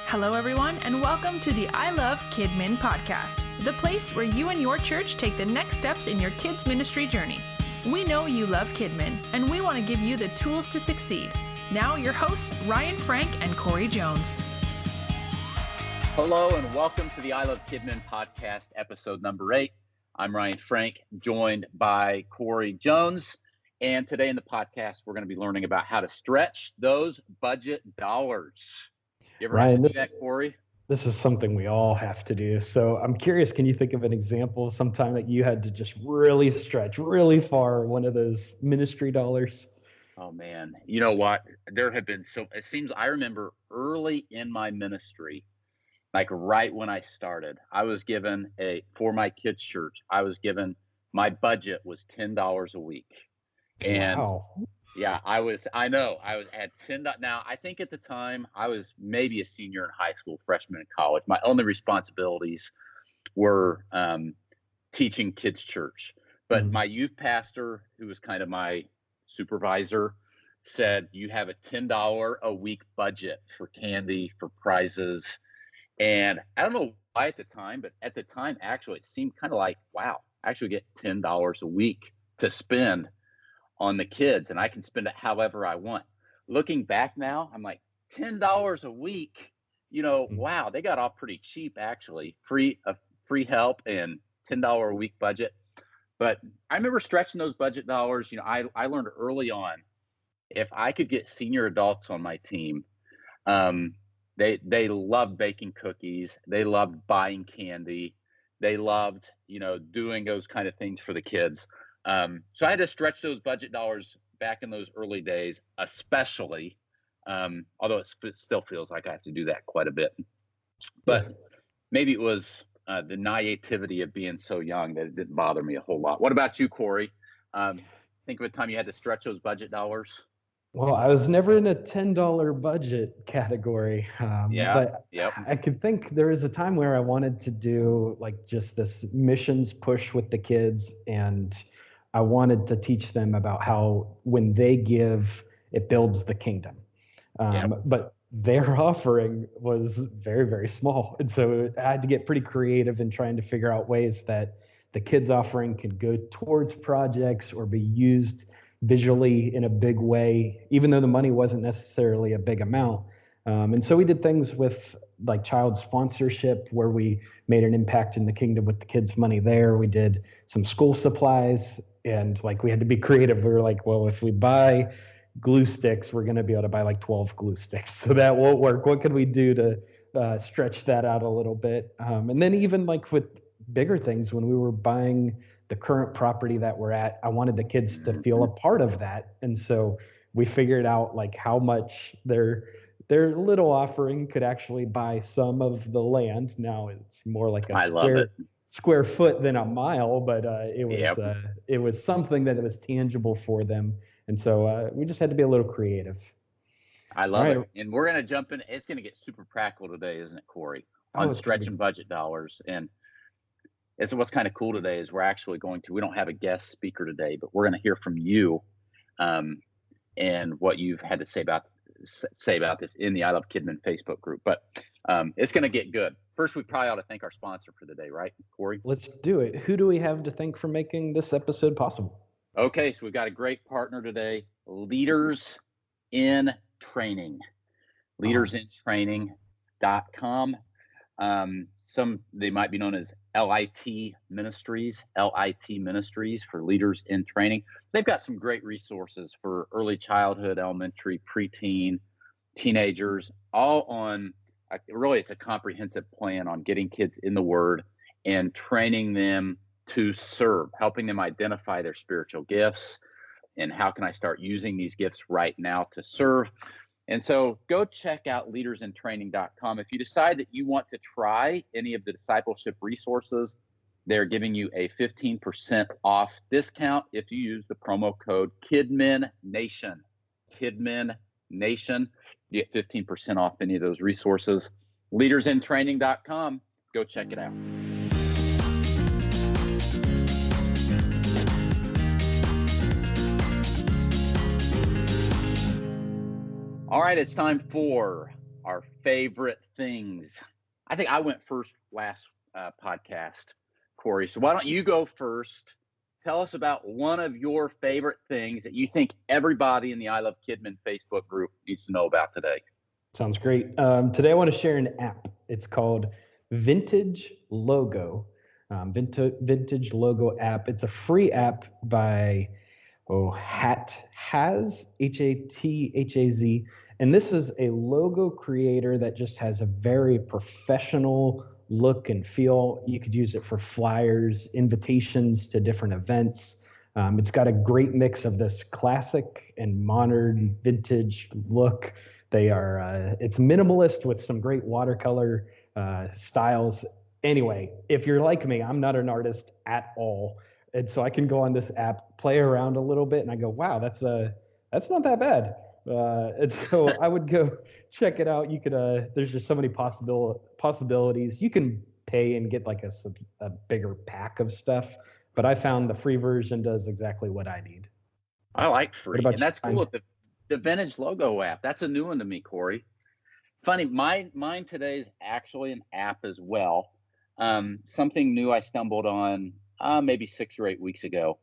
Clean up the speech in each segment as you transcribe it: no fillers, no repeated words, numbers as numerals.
Hello, everyone, and welcome to the I Love Kidmin podcast, the place where you and your church take the next steps in your kids' ministry journey. We know you love Kidmin, and we want to give you the tools to succeed. Now, your hosts, Ryan Frank and Corey Jones. Hello, and welcome to the I Love Kidmin podcast, episode number 8. I'm Ryan Frank, joined by Corey Jones. And today in the podcast, we're going to be learning about how to stretch those budget dollars. You ever Ryan, have to do that, Corey? This is something we all have to do. So I'm curious, can you think of an example sometime that you had to just really stretch really far one of those ministry dollars? Oh, man. You know what? There have been it seems I remember early in my ministry, like right when I started, I was given for my kids' church, my budget was $10 a week. And wow. Yeah, I had $10. Now, I think at the time I was maybe a senior in high school, freshman in college. My only responsibilities were teaching kids church. But my youth pastor, who was kind of my supervisor, said, you have a $10 a week budget for candy, for prizes. And I don't know why at the time, but at the time, actually, it seemed kind of like, wow, I actually get $10 a week to spend on the kids, and I can spend it however I want. Looking back now, I'm like, $10 a week, wow, they got off pretty cheap, actually. Free help and $10 a week budget. But I remember stretching those budget dollars. I learned early on, if I could get senior adults on my team, they loved baking cookies, they loved buying candy, they loved doing those kind of things for the kids. So I had to stretch those budget dollars back in those early days, especially, although it still feels like I have to do that quite a bit. But maybe it was the naivety of being so young that it didn't bother me a whole lot. What about you, Corey? Think of a time you had to stretch those budget dollars? Well, I was never in a $10 budget category. But I could think there was a time where I wanted to do like just this missions push with the kids, and I wanted to teach them about how when they give, it builds the kingdom. But their offering was very, very small. And so I had to get pretty creative in trying to figure out ways that the kids' offering could go towards projects or be used visually in a big way, even though the money wasn't necessarily a big amount. And so we did things with like child sponsorship where we made an impact in the kingdom with the kids' money there. We did some school supplies, and like we had to be creative. We were like, well, if we buy glue sticks, we're going to be able to buy like 12 glue sticks. So that won't work. What can we do to stretch that out a little bit? And then even like with bigger things, when we were buying the current property that we're at, I wanted the kids to feel a part of that. And so we figured out like how much their little offering could actually buy some of the land. Now it's more like a square foot than a mile, but it was something that was tangible for them. And so we just had to be a little creative. I love it. And we're going to jump in. It's going to get super practical today, isn't it, Corey? On stretching budget dollars. And it's what's kind of cool today is we don't have a guest speaker today, but we're going to hear from you and what you've had to say about this in the I Love Kidmin Facebook group. But it's going to get good. First, we probably ought to thank our sponsor for the day, right, Corey? Let's do it. Who do we have to thank for making this episode possible? Okay, so we've got a great partner today, Leaders in Training. LeadersInTraining.com. They might be known as LIT Ministries for Leaders in Training. They've got some great resources for early childhood, elementary, preteen, teenagers, all on, really it's a comprehensive plan on getting kids in the Word and training them to serve, helping them identify their spiritual gifts and how can I start using these gifts right now to serve. And so go check out leadersintraining.com. If you decide that you want to try any of the discipleship resources, they're giving you a 15% off discount if you use the promo code KidminNation. KidminNation. You get 15% off any of those resources. Leadersintraining.com. Go check it out. All right, it's time for our favorite things. I think I went first last podcast, Corey. So why don't you go first? Tell us about one of your favorite things that you think everybody in the I Love Kidmin Facebook group needs to know about today. Sounds great. Today I want to share an app. It's called Vintage Logo. Vintage Logo app. It's a free app by Hatz, Hathatz. And this is a logo creator that just has a very professional look and feel. You could use it for flyers, invitations to different events. It's got a great mix of this classic and modern vintage look. It's minimalist with some great watercolor styles. Anyway, if you're like me, I'm not an artist at all. And so I can go on this app, play around a little bit, and I go, wow, that's not that bad. And so I would go check it out. You could, there's just so many possibilities. You can pay and get like a bigger pack of stuff, but I found the free version does exactly what I need. I like free, and that's cool with the Vintage Logo app. That's a new one to me, Corey. Funny, mine today is actually an app as well. Something new I stumbled on maybe 6 or 8 weeks ago.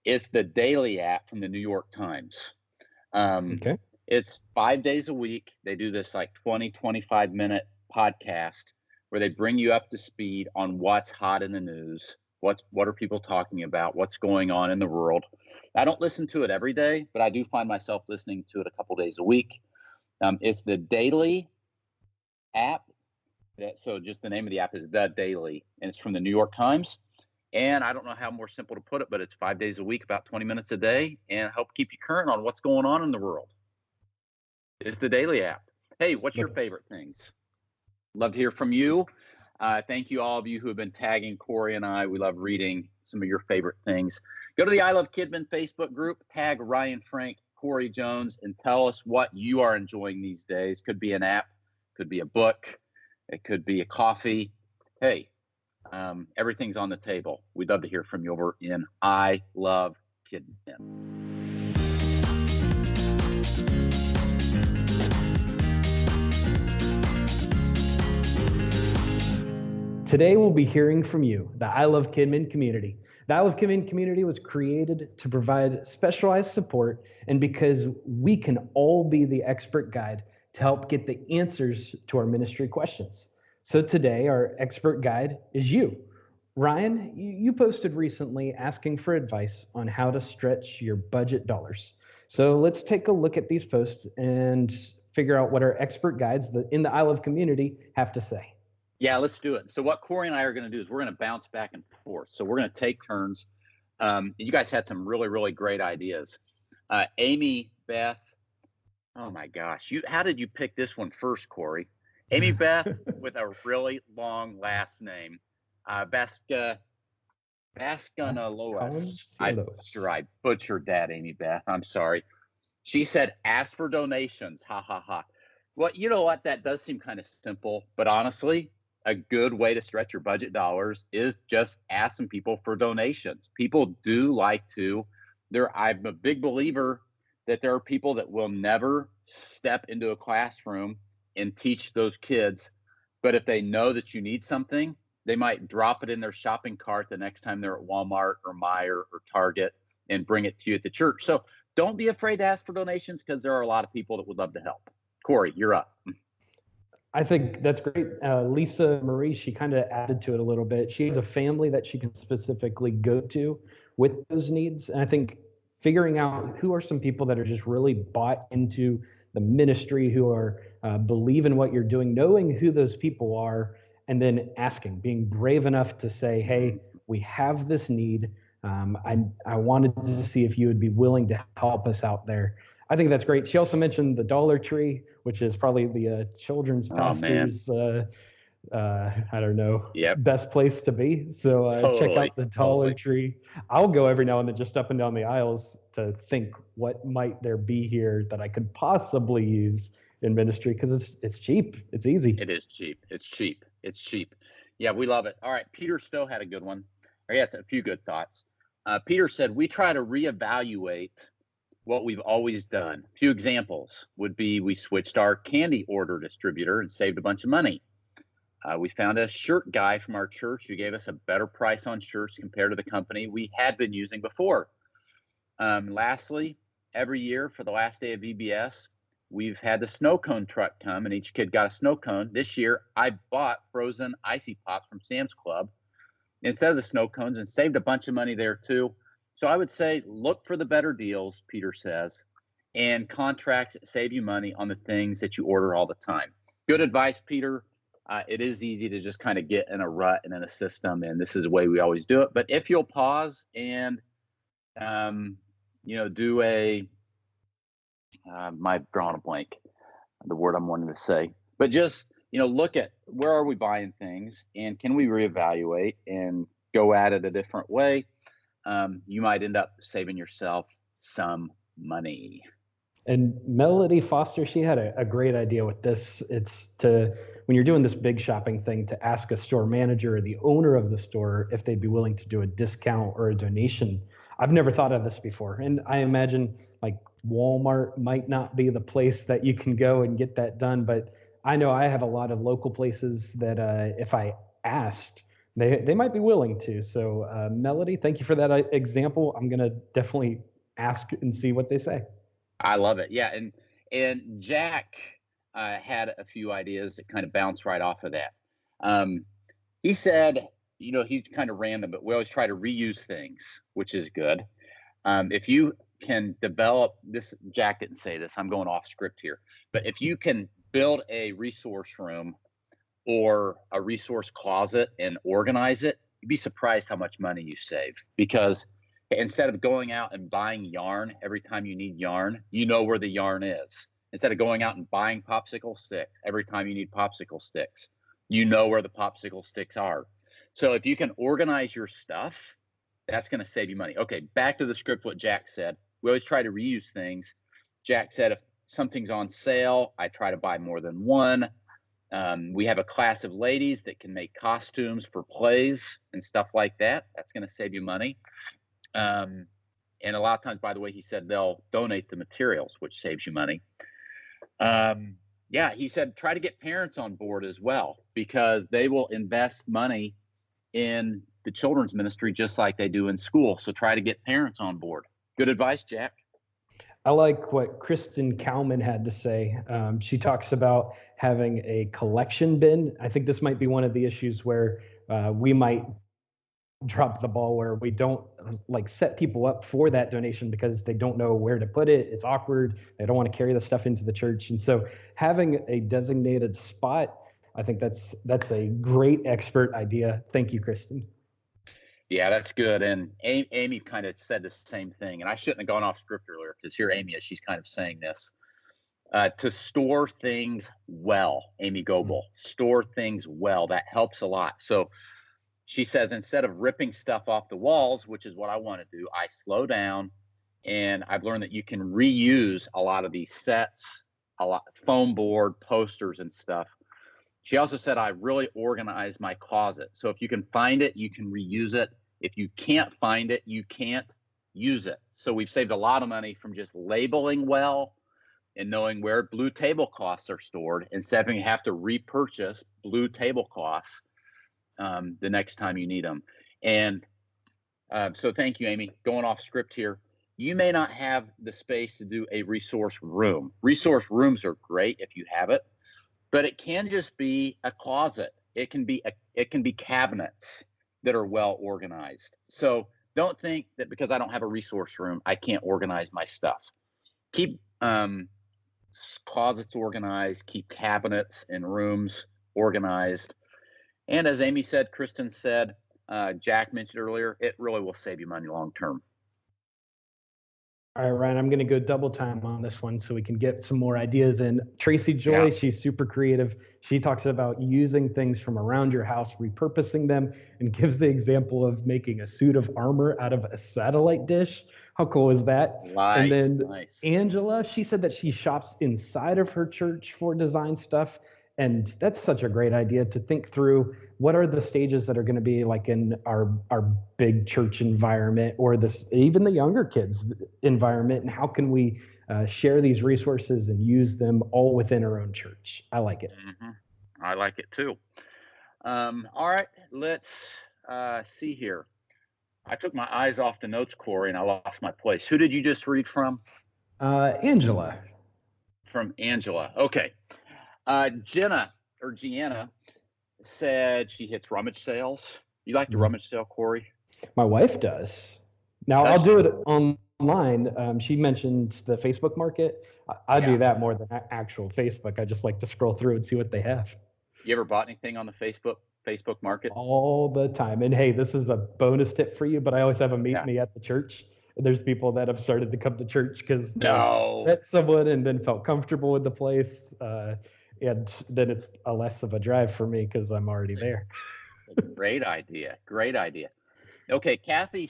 It's the Daily app from the New York Times. Okay. It's 5 days a week. They do this like 25-minute podcast where they bring you up to speed on what's hot in the news, what are people talking about, what's going on in the world. I don't listen to it every day, but I do find myself listening to it a couple days a week. It's the Daily app. So just the name of the app is The Daily, and it's from the New York Times. And I don't know how more simple to put it, but it's 5 days a week, about 20 minutes a day, and help keep you current on what's going on in the world. It's the Daily app. Hey, what's your favorite things? Love to hear from you. Thank you, all of you who have been tagging Corey and I. We love reading some of your favorite things. Go to the I Love Kidmin Facebook group, tag Ryan Frank, Corey Jones, and tell us what you are enjoying these days. Could be an app, could be a book, it could be a coffee. Hey, everything's on the table. We'd love to hear from you over in I Love Kidmin. Today we'll be hearing from you, the I Love Kidmin community. The I Love Kidmin community was created to provide specialized support, and because we can all be the expert guide to help get the answers to our ministry questions. So today our expert guide is you. Ryan, you posted recently asking for advice on how to stretch your budget dollars. So let's take a look at these posts and figure out what our expert guides in the I Love community have to say. Yeah, let's do it. So what Corey and I are going to do is we're going to bounce back and forth. So we're going to take turns. You guys had some really, really great ideas. Amy Beth, oh my gosh, how did you pick this one first, Corey? Amy Beth with a really long last name. Vasconcelos. I'm sure I butchered that, Amy Beth. I'm sorry. She said, ask for donations. Ha, ha, ha. Well, you know what? That does seem kind of simple, but honestly, a good way to stretch your budget dollars is just ask some people for donations. People do like to. I'm a big believer that there are people that will never step into a classroom and teach those kids. But if they know that you need something, they might drop it in their shopping cart the next time they're at Walmart or Meijer or Target and bring it to you at the church. So don't be afraid to ask for donations, because there are a lot of people that would love to help. Corey, you're up. I think that's great. Lisa Marie, she kind of added to it a little bit. She has a family that she can specifically go to with those needs. And I think figuring out who are some people that are just really bought into the ministry, who are believe in what you're doing, knowing who those people are, and then asking, being brave enough to say, hey, we have this need. I wanted to see if you would be willing to help us out there. I think that's great. She also mentioned the Dollar Tree, which is probably the children's pastor's, I don't know, best place to be. So check out the Dollar Tree. I'll go every now and then just up and down the aisles to think what might there be here that I could possibly use in ministry, because it's cheap. It's easy. It is cheap. It's cheap. It's cheap. Yeah, we love it. All right. Peter Stow had a good one. Or he had a few good thoughts. Peter said, we try to reevaluate what we've always done. A few examples would be we switched our candy order distributor and saved a bunch of money. We found a shirt guy from our church who gave us a better price on shirts compared to the company we had been using before. Lastly, every year for the last day of VBS, we've had the snow cone truck come and each kid got a snow cone. This year, I bought frozen icee pops from Sam's Club instead of the snow cones and saved a bunch of money there too. So I would say look for the better deals, Peter says, and contracts that save you money on the things that you order all the time. Good advice, Peter. It is easy to just kind of get in a rut and in a system, and this is the way we always do it. But if you'll pause and, do my drawing a blank, the word I'm wanting to say, but just, look at where are we buying things and can we reevaluate and go at it a different way? You might end up saving yourself some money. And Melody Foster, she had a great idea with this. It's when you're doing this big shopping thing, to ask a store manager or the owner of the store if they'd be willing to do a discount or a donation. I've never thought of this before. And I imagine like Walmart might not be the place that you can go and get that done. But I know I have a lot of local places that if I asked, they might be willing to. So Melody, thank you for that example. I'm going to definitely ask and see what they say. I love it. Yeah. And Jack had a few ideas that kind of bounce right off of that. He said, he's kind of random, but we always try to reuse things, which is good. If you can develop this, Jack didn't say this, I'm going off script here, but if you can build a resource room or a resource closet and organize it, you'd be surprised how much money you save, because instead of going out and buying yarn every time you need yarn, you know where the yarn is. Instead of going out and buying popsicle sticks every time you need popsicle sticks, you know where the popsicle sticks are. So if you can organize your stuff, that's going to save you money. Okay, back to the script, what Jack said. We always try to reuse things. Jack said if something's on sale, I try to buy more than one. We have a class of ladies that can make costumes for plays and stuff like that. That's going to save you money. And a lot of times, by the way, he said they'll donate the materials, which saves you money. He said try to get parents on board as well, because they will invest money in the children's ministry just like they do in school. So try to get parents on board. Good advice, Jack. I like what Kristen Kalman had to say. She talks about having a collection bin. I think this might be one of the issues where we might drop the ball, where we don't set people up for that donation because they don't know where to put it. It's awkward. They don't want to carry the stuff into the church. And so having a designated spot, I think that's a great expert idea. Thank you, Kristen. Yeah, that's good. And Amy kind of said the same thing. And I shouldn't have gone off script earlier, because here Amy is, she's kind of saying this. To store things well, Amy Goebel, store things well. That helps a lot. So she says, instead of ripping stuff off the walls, which is what I want to do, I slow down, and I've learned that you can reuse a lot of these sets, a lot foam board, posters and stuff. She also said, I really organize my closet. So if you can find it, you can reuse it. If you can't find it, you can't use it. So we've saved a lot of money from just labeling well and knowing where blue tablecloths are stored, instead of having to have to repurchase blue tablecloths the next time you need them. And so thank you, Amy. Going off script here. You may not have the space to do a resource room. Resource rooms are great if you have it, but it can just be a closet. It can be cabinets that are well organized. So don't think that because I don't have a resource room, I can't organize my stuff. Keep closets organized, keep cabinets and rooms organized. And as Amy said, Kristen said, Jack mentioned earlier, it really will save you money long term. All right, Ryan, I'm going to go double time on this one so we can get some more ideas in. Tracy Joy, She's super creative. She talks about using things from around your house, repurposing them, and gives the example of making a suit of armor out of a satellite dish. How cool is that? Nice, and then Angela, she said that she shops inside of her church for design stuff. And that's such a great idea to think through what are the stages that are going to be like in our big church environment, or this even the younger kids environment, and how can we share these resources and use them all within our own church. I like it. I like it too. All right, let's see here. I took my eyes off the notes, Corey, and I lost my place. Who did you just read from? Angela. From Angela. Okay. Gianna said she hits rummage sales. You like to rummage sale, Corey? My wife does. Now I'll do it online. She mentioned the Facebook market. I do that more than actual Facebook. I just like to scroll through and see what they have. You ever bought anything on the Facebook market? All the time. And hey, this is a bonus tip for you, but I always have them meet me at the church. There's people that have started to come to church because they met someone and then felt comfortable with the place. And then it's a less of a drive for me because I'm already there. Great idea. Okay, Kathy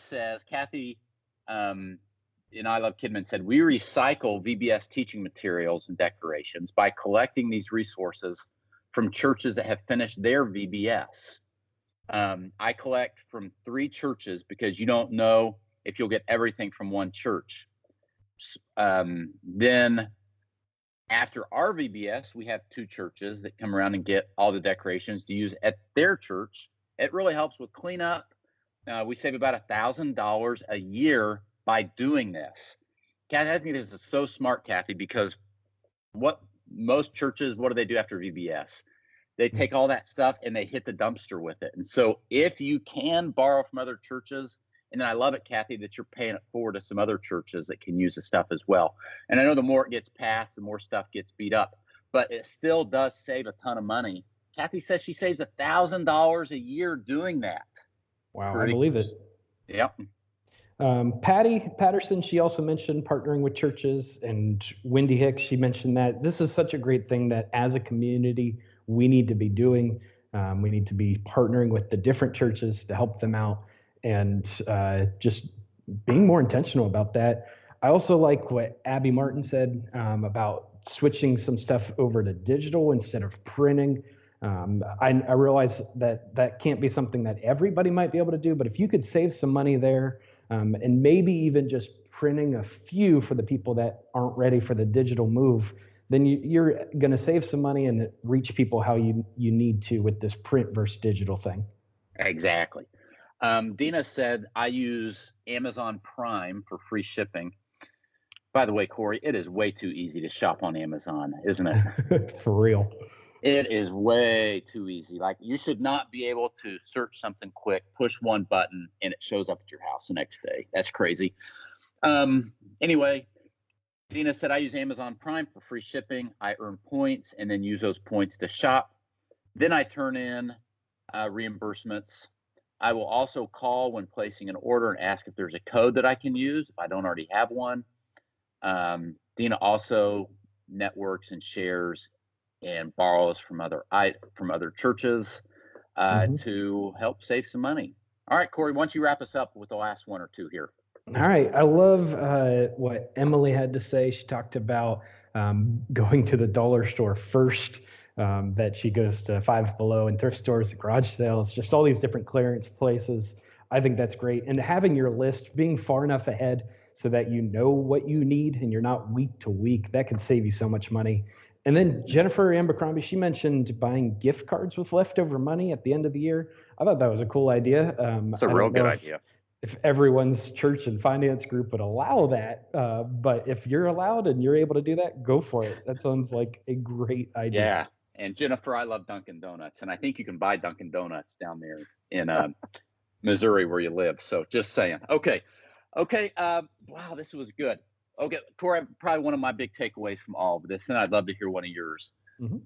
in I Love Kidmin said, we recycle VBS teaching materials and decorations by collecting these resources from churches that have finished their VBS. I collect from 3 churches because you don't know if you'll get everything from one church. Then after our VBS, we have 2 churches that come around and get all the decorations to use at their church. It really helps with cleanup. We save about $1,000 a year by doing this. Kathy, I think this is so smart, Kathy, because what most churches, what do they do after VBS? They take all that stuff and they hit the dumpster with it. And so if you can borrow from other churches, and then I love it, Kathy, that you're paying it forward to some other churches that can use the stuff as well. And I know the more it gets passed, the more stuff gets beat up, but it still does save a ton of money. Kathy says she saves $1,000 a year doing that. Wow, I believe it. Yep. Patty Patterson, she also mentioned partnering with churches, and Wendy Hicks, she mentioned that this is such a great thing that as a community, we need to be doing. We need to be partnering with the different churches to help them out, and just being more intentional about that. I also like what Abby Martin said about switching some stuff over to digital instead of printing. I realize that can't be something that everybody might be able to do, but if you could save some money there, and maybe even just printing a few for the people that aren't ready for the digital move, then you're going to save some money and reach people how you need to with this print versus digital thing. Exactly. Dina said, I use Amazon Prime for free shipping. By the way, Corey, it is way too easy to shop on Amazon, isn't it? For real. It is way too easy. Like, you should not be able to search something quick, push one button, and it shows up at your house the next day. That's crazy. Anyway, Dina said, I use Amazon Prime for free shipping. I earn points and then use those points to shop. Then I turn in reimbursements. I will also call when placing an order and ask if there's a code that I can use if I don't already have one. Dina also networks and shares and borrows from other churches to help save some money. All right, Corey, why don't you wrap us up with the last one or two here? All right. I love what Emily had to say. She talked about going to the dollar store first, that she goes to Five Below and thrift stores, garage sales, just all these different clearance places. I think that's great. And having your list, being far enough ahead so that you know what you need and you're not week to week, that can save you so much money. And then Jennifer Abercrombie, she mentioned buying gift cards with leftover money at the end of the year. I thought that was a cool idea. It's a real good idea. If everyone's church and finance group would allow that, but if you're allowed and you're able to do that, go for it. That sounds like a great idea. Yeah. And Jennifer, I love Dunkin' Donuts, and I think you can buy Dunkin' Donuts down there in Missouri where you live. So just saying. Okay. Wow, this was good. Okay, Corey, probably one of my big takeaways from all of this, and I'd love to hear one of yours,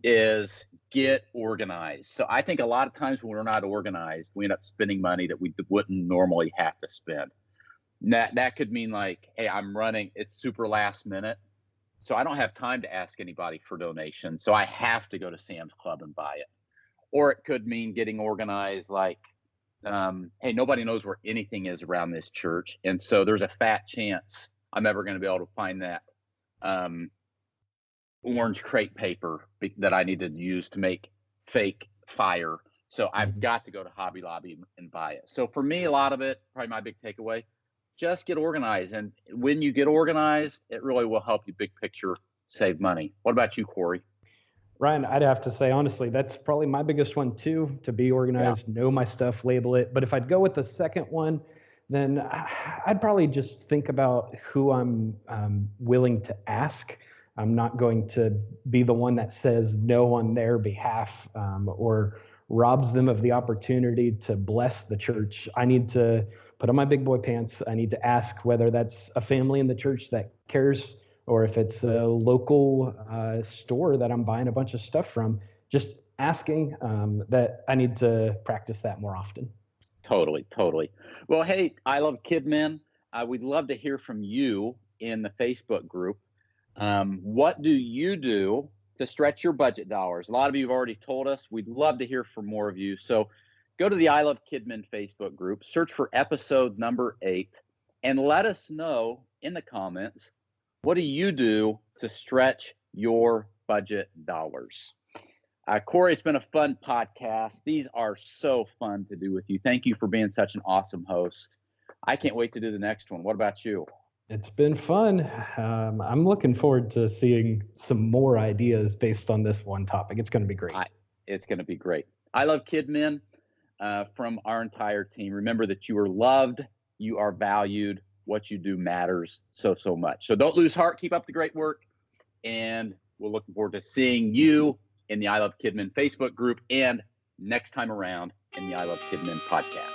is get organized. So I think a lot of times when we're not organized, we end up spending money that we wouldn't normally have to spend. That could mean like, hey, I'm running, it's super last minute, so I don't have time to ask anybody for donations, so I have to go to Sam's Club and buy it. Or it could mean getting organized like, hey, nobody knows where anything is around this church, and so there's a fat chance I'm ever going to be able to find that orange crepe paper that I needed to use to make fake fire. So I've got to go to Hobby Lobby and buy it. So for me, a lot of it, probably my big takeaway, just get organized. And when you get organized, it really will help you big picture save money. What about you, Corey? Ryan, I'd have to say, honestly, that's probably my biggest one too, to be organized, know my stuff, label it. But if I'd go with the second one, then I'd probably just think about who I'm willing to ask. I'm not going to be the one that says no on their behalf or robs them of the opportunity to bless the church. I need to put on my big boy pants. I need to ask whether that's a family in the church that cares, or if it's a local store that I'm buying a bunch of stuff from. Just asking that I need to practice that more often. Totally. Well, hey, I Love Kidmin. We'd love to hear from you in the Facebook group. What do you do to stretch your budget dollars? A lot of you have already told us. We'd love to hear from more of you. So go to the I Love Kidmin Facebook group, search for episode number 8, and let us know in the comments, what do you do to stretch your budget dollars? Corey, it's been a fun podcast. These are so fun to do with you. Thank you for being such an awesome host. I can't wait to do the next one. What about you? It's been fun. I'm looking forward to seeing some more ideas based on this one topic. It's going to be great. It's going to be great. I Love Kidmin from our entire team. Remember that you are loved, you are valued. What you do matters so much. So don't lose heart. Keep up the great work. And we're looking forward to seeing you in the I Love Kidmin Facebook group and next time around in the I Love Kidmin podcast.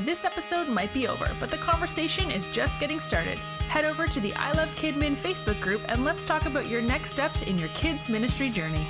This episode might be over, but the conversation is just getting started. Head over to the I Love Kidmin Facebook group and let's talk about your next steps in your kids' ministry journey.